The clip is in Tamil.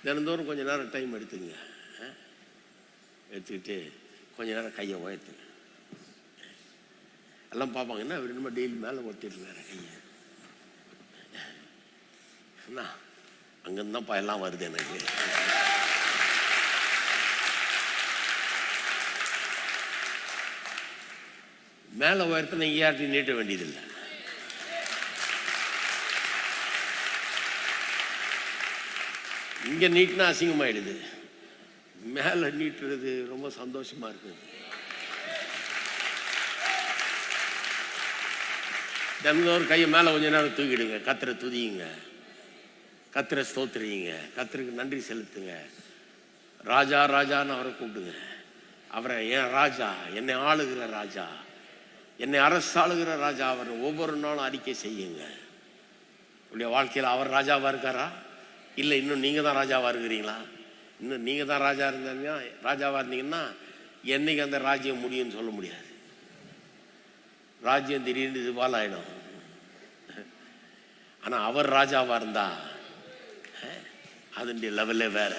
தினந்தோறும் கொஞ்சம் நேரம் டைம் எடுத்துங்க. எடுத்துக்கிட்டு கொஞ்ச நேரம் கையை உயர்த்துங்க. எல்லாம் பார்ப்பாங்க, என்ன அவர் என்னமோ டெய்லி மேலே ஒத்திருக்காரு கையை. என்ன அங்கேருந்து தான்ப்பா எல்லாம் வருது எனக்கு. மேலே உயர்த்த நீங்கள் யார்ட்டையும் நீட்ட வேண்டியதில்லை. இங்கே நீட்டினா அசிங்கமாயிடுது, மேலே நீட்டுறது ரொம்ப சந்தோஷமா இருக்குது. தினந்தோறும் கையை மேலே கொஞ்ச நேரம் தூக்கிடுங்க. கத்திர துதியுங்க, கத்திர ஸ்தோத்திரியுங்க, கத்திரக்கு நன்றி செலுத்துங்க. ராஜா ராஜான்னு அவரை கூப்பிடுங்க. அவரை என் ராஜா, என்னை ஆளுகிற ராஜா, என்னை அரசாளுகிற ராஜா, அவர் ஒவ்வொரு நாளும் அறிக்கை செய்யுங்க. உடைய வாழ்க்கையில் அவர் ராஜாவா இருக்காரா, இல்லை இன்னும் நீங்க தான் ராஜாவா இருக்கிறீங்களா? இன்னும் நீங்க தான் ராஜாவா இருந்தீங்கன்னா என்னைக்கு அந்த ராஜ்யம் முடியும்னு சொல்ல முடியாது. ராஜ்யம் திடீர்னு இதுவால் ஆயிடும். ஆனா அவர் ராஜாவா இருந்தா அதனுடைய லெவலே வேற.